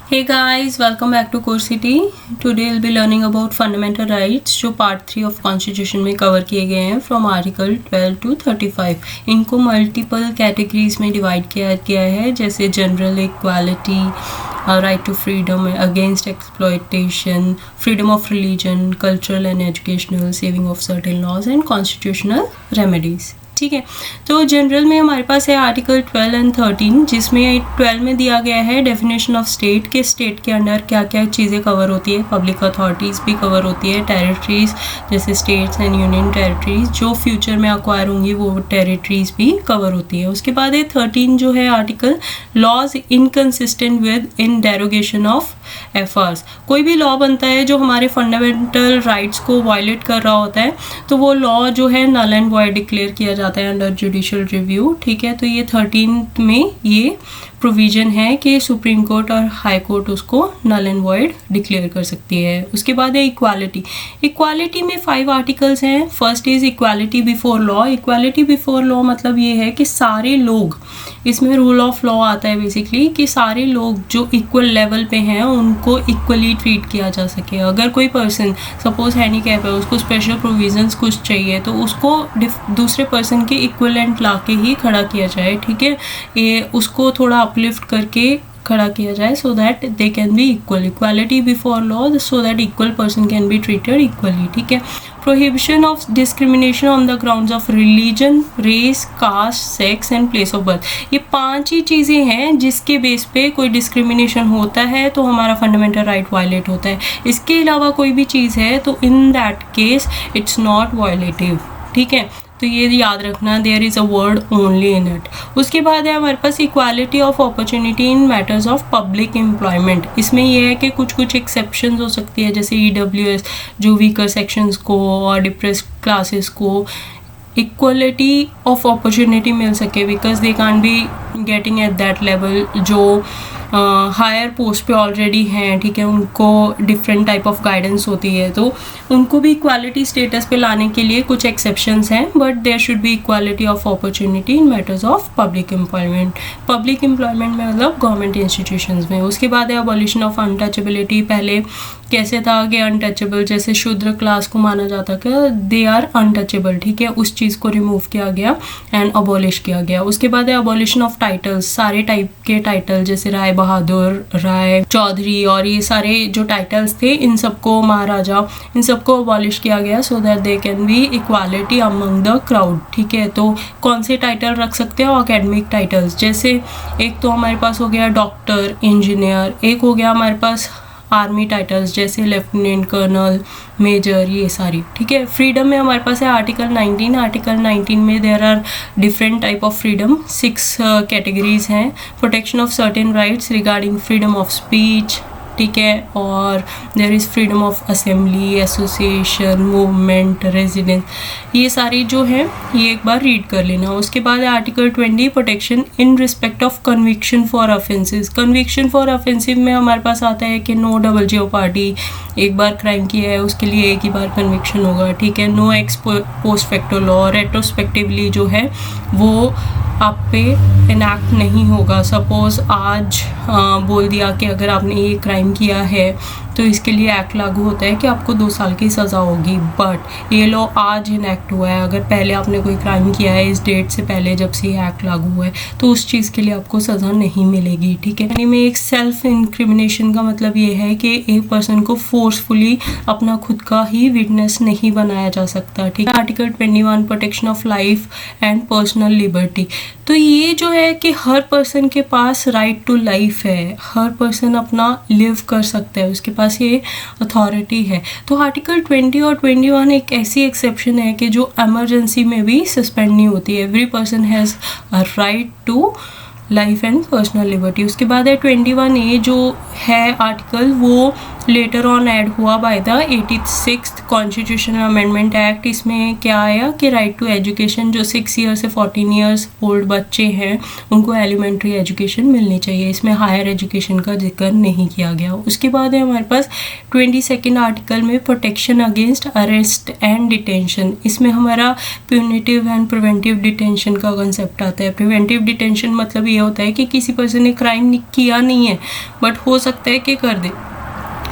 Hey guys, welcome back to Core City. Today we'll be learning about fundamental rights जो part 3 of constitution में cover किए गए हैं from article 12 to 35. इनको multiple categories में divide किया गया है, जैसे general equality, right to freedom against exploitation, freedom of religion, cultural and educational, saving of certain laws and constitutional remedies. ठीक है, तो जनरल में हमारे पास है आर्टिकल 12 एंड 13, जिसमें 12 में दिया गया है डेफिनेशन ऑफ स्टेट के स्टेट के अंडर क्या क्या चीज़ें कवर होती है. पब्लिक अथॉरिटीज़ भी कवर होती है, टेरिटरीज जैसे स्टेट्स एंड यूनियन टेरिटरीज जो फ्यूचर में अक्वायर होंगी वो टेरिटरीज भी कवर होती है. उसके बाद है 13 जो है article, laws inconsistent with in derogation of FRs. कोई भी लॉ बनता है जो हमारे फंडामेंटल राइट्स को वायलेट कर रहा होता है तो वो लॉ जो है नल एंड वॉइड डिक्लेयर किया जाता है अंडर जुडिशियल रिव्यू. ठीक है, तो ये 13 में ये प्रोविजन है कि सुप्रीम कोर्ट और हाई कोर्ट उसको नल एंड वॉइड डिक्लेयर कर सकती है. उसके बाद है इक्वालिटी. इक्वालिटी में 5 आर्टिकल्स हैं. First is equality before law. Equality before law मतलब ये है कि सारे लोग, इसमें रूल ऑफ लॉ आता है बेसिकली कि सारे लोग जो इक्वल लेवल पे हैं उनको इक्वली ट्रीट किया जा सके. अगर कोई पर्सन सपोज हैंडीकैप है, उसको स्पेशल प्रोविजंस कुछ चाहिए तो उसको दूसरे पर्सन के इक्वलेंट ला के ही खड़ा किया जाए. ठीक है, ये उसको थोड़ा अपलिफ्ट करके खड़ा किया जाए so that they can be equal. Equality before law so that equal person can be treated equally. ठीक है, prohibition of discrimination on the grounds of religion, race, caste, sex and place of birth. ये 5 ही चीज़ें हैं जिसके base पे कोई discrimination होता है तो हमारा फंडामेंटल राइट वायलेट होता है. इसके अलावा कोई भी चीज़ है तो in that case it's not violative. ठीक है, तो ये याद रखना, there is a word only in it. उसके बाद है हमारे पास equality of opportunity in matters of public employment. इसमें यह है कि कुछ एक्सेप्शंस हो सकती है, जैसे EWS जो वीकर सेक्शंस को और डिप्रेस्ड क्लासेस को इक्वलिटी ऑफ अपॉर्चुनिटी मिल सके because they can't be getting at that level. जो हायर पोस्ट पे ऑलरेडी हैं, ठीक है, उनको डिफरेंट टाइप ऑफ गाइडेंस होती है तो उनको भी इक्वालिटी स्टेटस पे लाने के लिए कुछ एक्सेप्शंस हैं, but there should be equality of opportunity in matters of public employment. Public employment में मतलब गवर्नमेंट इंस्टीट्यूशंस में. उसके बाद है अबॉलिशन ऑफ अनटचेबिलिटी. पहले कैसे था कि अनटचेबल, जैसे शूद्र क्लास को माना जाता कि दे आर अनटचेबल. ठीक है, उस चीज़ को रिमूव किया गया एंड अबॉलिश किया गया. उसके बाद है अबॉलिशन ऑफ टाइटल्स. सारे टाइप के टाइटल जैसे राय बहादुर, राय चौधरी और ये सारे जो टाइटल्स थे इन सबको, महाराजा, इन सबको अबॉलिश किया गया सो that they can B equality among the crowd. ठीक है, तो कौन से टाइटल रख सकते हो? Academic titles. जैसे एक तो हमारे पास हो गया डॉक्टर, इंजीनियर. एक हो गया हमारे पास आर्मी टाइटल्स जैसे लेफ्टिनेंट, कर्नल, मेजर, ये सारी. ठीक है, फ्रीडम में हमारे पास है आर्टिकल 19. आर्टिकल 19 में there are different type of freedom. 6 categories हैं. Protection of certain rights regarding freedom of speech. ठीक है, और there is freedom of assembly, association, movement, residence. ये सारी जो है ये एक बार रीड कर लेना. उसके बाद article 20, protection in respect of conviction for offences. Conviction for offensive में हमारे पास आता है कि नो डबल जेओपार्डी. एक बार क्राइम किया है उसके लिए एक ही बार कन्विक्शन होगा. ठीक है, no ex post facto law. Retrospectively जो है वो आप पे इनैक्ट नहीं होगा. सपोज आज बोल दिया कि अगर आपने ये क्राइम किया है तो इसके लिए एक्ट लागू होता है कि आपको 2 साल की सज़ा होगी, बट ये लॉ आज इनैक्ट हुआ है. अगर पहले आपने कोई क्राइम किया है इस डेट से पहले जब से ये एक्ट लागू हुआ है तो उस चीज़ के लिए आपको सज़ा नहीं मिलेगी. ठीक है, यानी में एक सेल्फ इंक्रिमिनेशन का मतलब ये है कि एक पर्सन को फोर्सफुली अपना खुद का ही विटनेस नहीं बनाया जा सकता. ठीक है, article 21, protection of life and personal liberty. तो ये जो है कि हर पर्सन के पास राइट टू लाइफ है, हर पर्सन अपना लिव कर सकता है, उसके पास ये अथॉरिटी है. तो आर्टिकल 20 और 21 एक ऐसी एक्सेप्शन है कि जो इमरजेंसी में भी सस्पेंड नहीं होती है. Every person has a right to life and personal liberty. उसके बाद है 21A जो है आर्टिकल, वो लेटर ऑन ऐड हुआ by the 86th constitutional amendment act. इसमें क्या आया कि राइट टू एजुकेशन, जो 6 ईयर से 14 ईयर्स ओल्ड बच्चे हैं उनको एलिमेंट्री एजुकेशन मिलनी चाहिए. इसमें हायर एजुकेशन का जिक्र नहीं किया गया. उसके बाद है हमारे पास 22nd आर्टिकल में protection against arrest and detention. इसमें हमारा प्यूनिटिव एंड प्रिवेंटिव डिटेंशन का कंसेप्ट आता है. प्रिवेंटिव डिटेंशन मतलब ये होता है कि किसी पर्सन ने क्राइम किया नहीं है बट हो सकता है कि कर दे।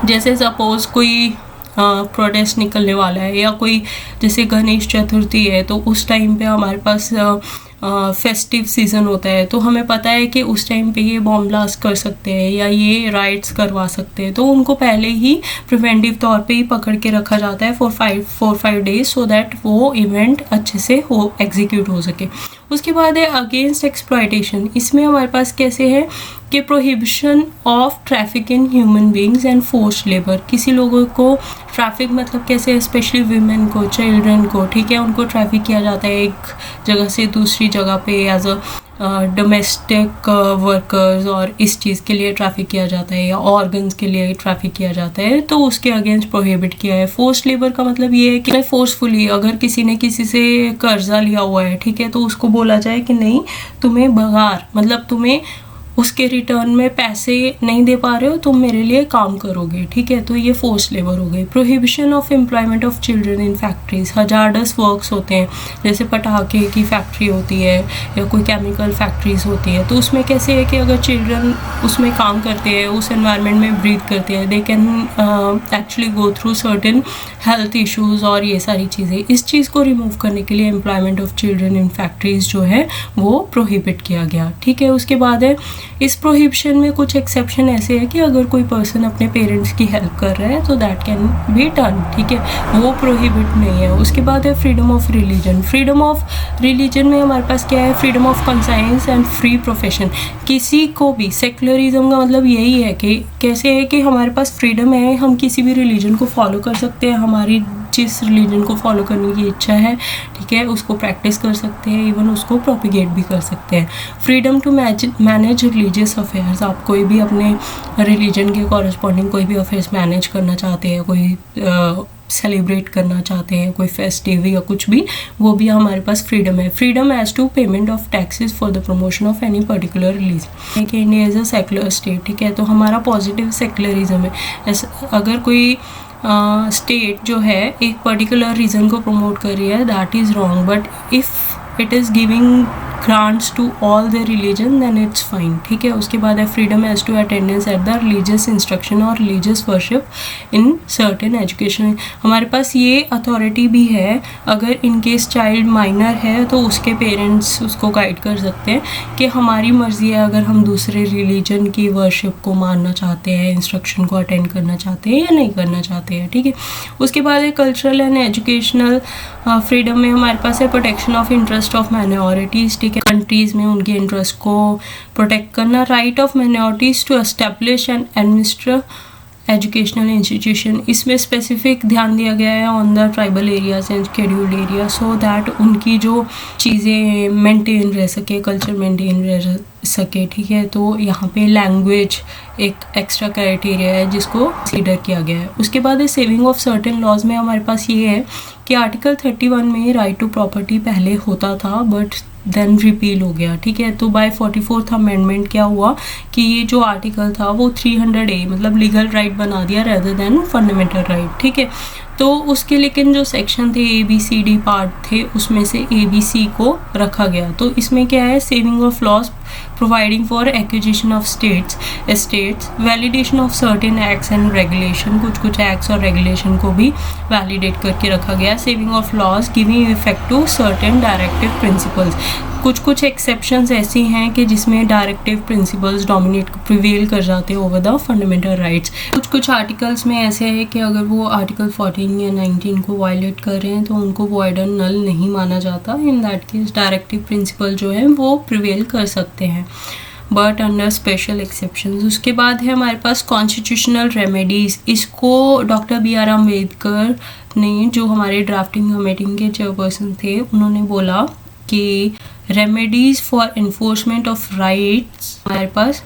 जैसे सपोज कोई प्रोटेस्ट निकलने वाला है, या कोई जैसे गणेश चतुर्थी है, तो उस टाइम पे हमारे पास फेस्टिव सीज़न होता है, तो हमें पता है कि उस टाइम पे ये बॉम्ब ब्लास्ट कर सकते हैं या ये राइट्स करवा सकते हैं, तो उनको पहले ही प्रिवेंटिव तौर पे ही पकड़ के रखा जाता है फॉर 5 डेज, सो दैट वो इवेंट अच्छे से हो एग्जीक्यूट हो सके। उसके बाद है अगेंस्ट एक्सप्लॉयटेशन। इसमें हमारे पास कैसे है कि prohibition of traffic in human beings and forced labour. किसी लोगों को ट्रैफिक मतलब कैसे, स्पेशली वीमेन को, चिल्ड्रन को, ठीक है, उनको ट्रैफिक किया जाता है एक जगह से दूसरी जगह पे एज अ डोमेस्टिक वर्कर्स, और इस चीज़ के लिए ट्रैफिक किया जाता है, या ऑर्गन्स के लिए ट्रैफिक किया जाता है, तो उसके अगेंस्ट प्रोहिबिट किया है। फोर्स्ड लेबर का मतलब ये है कि फोर्सफुली अगर किसी ने किसी से कर्जा लिया हुआ है, ठीक है, तो उसको बोला जाए कि नहीं, तुम्हें बगार मतलब तुम्हें उसके रिटर्न में पैसे नहीं दे पा रहे हो, तुम मेरे लिए काम करोगे, ठीक है, तो ये फोर्स्ड लेबर हो गई। Prohibition of employment of children in factories. Hazardous works होते हैं, जैसे पटाखे की फैक्ट्री होती है या कोई केमिकल फैक्ट्रीज होती है, तो उसमें कैसे है कि अगर चिल्ड्रन उसमें काम करते हैं, उस एनवायरनमेंट में ब्रीथ करते हैं, they can actually go through certain health issues और ये सारी चीज़ें। इस चीज़ को रिमूव करने के लिए employment of children in factories जो है वो प्रोहिबिट किया गया, ठीक है। उसके बाद है इस प्रोहिबिशन में कुछ एक्सेप्शन ऐसे है कि अगर कोई पर्सन अपने पेरेंट्स की हेल्प कर रहा है तो दैट कैन बी डन, ठीक है, वो प्रोहिबिट नहीं है। उसके बाद है freedom of religion. Freedom of religion में हमारे पास क्या है, freedom of conscience and free profession. किसी को भी, सेक्युलरिज्म का मतलब यही है कि कैसे है कि हमारे पास फ्रीडम है, हम किसी भी रिलीजन को फॉलो कर सकते हैं, हमारी जिस रिलीजन को फॉलो करने की इच्छा है, ठीक है, उसको प्रैक्टिस कर सकते हैं, इवन उसको प्रोपिगेट भी कर सकते हैं। Freedom to manage religious affairs. आप कोई भी अपने रिलीजन के कॉरस्पॉन्डिंग कोई भी अफेयर्स मैनेज करना चाहते हैं, कोई सेलिब्रेट करना चाहते हैं, कोई फेस्टिव या कुछ भी, वो भी हमारे पास फ्रीडम है। Freedom as to payment of taxes for the promotion of any particular religion. कि India is a secular state, ठीक है, तो हमारा पॉजिटिव सेक्युलरिज्म है। अगर कोई स्टेट जो है एक पर्टिकुलर रीज़न को प्रमोट कर रही है, that is wrong, but if it is giving grants to all the religion then it's fine, ठीक है। उसके बाद है freedom as to attendance at the religious instruction और religious worship in certain education. हमारे पास ये अथॉरिटी भी है, अगर इन केस चाइल्ड माइनर है तो उसके पेरेंट्स उसको गाइड कर सकते हैं कि हमारी मर्ज़ी है, अगर हम दूसरे रिलीजन की वर्शिप को मानना चाहते हैं, इंस्ट्रक्शन को अटेंड करना चाहते हैं या नहीं करना चाहते हैं, ठीक है। उसके बाद है कल्चरल एंड एजुकेशनल फ्रीडम में हमारे पास है protection of interest of minorities, ठीक है, कंट्रीज़ में उनके इंटरेस्ट को प्रोटेक्ट करना। Right of minorities to establish and administer educational institution. इसमें स्पेसिफिक ध्यान दिया गया है on the tribal areas and scheduled area, so that उनकी जो चीज़ें मेंटेन रह सके, कल्चर मेंटेन रह सके, ठीक है। तो यहाँ पे लैंग्वेज एक एक्स्ट्रा क्राइटेरिया है जिसको कंसीडर किया गया है। उसके बाद सेविंग ऑफ सर्टेन लॉज में हमारे पास ये है कि आर्टिकल 31 में राइट टू प्रॉपर्टी पहले होता था बट देन रिपील हो गया, ठीक है। तो बाय 44th अमेंडमेंट क्या हुआ कि ये जो आर्टिकल था वो 300A मतलब लीगल राइट बना दिया रेदर देन फंडामेंटल राइट, ठीक है। तो उसके लेकिन जो सेक्शन थे ABCD पार्ट थे, उसमें से ABC को रखा गया। तो इसमें क्या है, saving of laws providing for acquisition of states, validation of certain acts and regulation, कुछ एक्ट्स और रेगुलेशन को भी वैलिडेट करके रखा गया। Saving of laws giving effect to certain directive principles. कुछ एक्सेप्शंस ऐसी हैं कि जिसमें डायरेक्टिव प्रिंसिपल्स डोमिनेट प्रिवेल कर जाते हैं ओवर द फंडामेंटल राइट्स। कुछ आर्टिकल्स में ऐसे है कि अगर वो आर्टिकल 14 या 19 को वायलेट कर रहे हैं तो उनको वॉइड एंड नल नहीं माना जाता। इन दैट केस डायरेक्टिव प्रिंसिपल जो है वो प्रिवेल कर सकते हैं बट अंडर स्पेशल एक्सेप्शंस। उसके बाद है हमारे पास कॉन्स्टिट्यूशनल रेमेडीज़। इसको डॉक्टर BR अम्बेडकर ने, जो हमारे ड्राफ्टिंग कमेटी के चेयरपर्सन थे, उन्होंने बोला कि remedies for enforcement of rights हमारे पास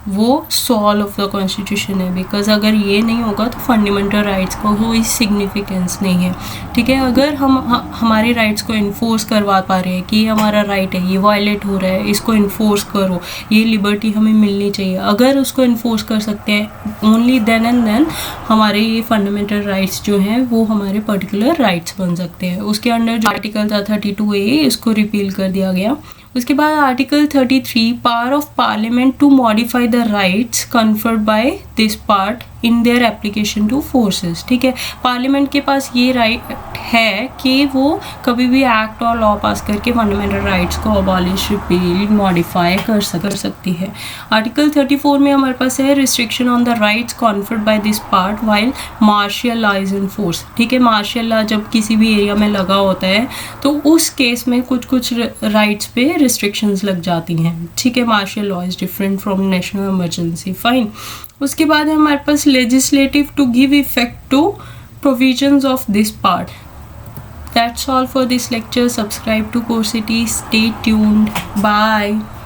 वो सोल ऑफ द कॉन्स्टिट्यूशन है, बिकॉज अगर ये नहीं होगा तो फंडामेंटल राइट्स को कोई सिग्निफिकेंस नहीं है, ठीक है। अगर हम हमारे राइट्स को इन्फोर्स करवा पा रहे हैं कि ये हमारा राइट है, ये वायलेट हो रहा है, इसको इन्फोर्स करो, ये लिबर्टी हमें मिलनी चाहिए, अगर उसको इन्फोर्स कर सकते हैं ओनली देन एंड देन हमारे ये फंडामेंटल राइट्स जो हैं वो हमारे पर्टिकुलर राइट्स बन सकते हैं। उसके अंडर जो आर्टिकल था 32A, इसको रिपील कर दिया गया। उसके बाद article 33 power of parliament to modify the rights conferred by this part in their application to forces. ठीक है, पार्लियामेंट के पास ये राइट है कि वो कभी भी एक्ट और लॉ पास करके फंडामेंटल राइट्स को अबॉलिश, रिपील, मॉडिफाई कर सकती है। आर्टिकल 34 में हमारे पास है restriction on the rights conferred bye this part while martial law is in force. ठीक है, मार्शियल लॉ जब किसी भी एरिया में लगा होता है तो उस केस में कुछ राइट्स पे रिस्ट्रिक्शंस लग जाती हैं। ठीक है, martial law is different from national emergency. Fine. उसके बाद है हमारे पास legislative to give effect to provisions of this part. That's all for this lecture. Subscribe to Core City. Stay tuned. Bye.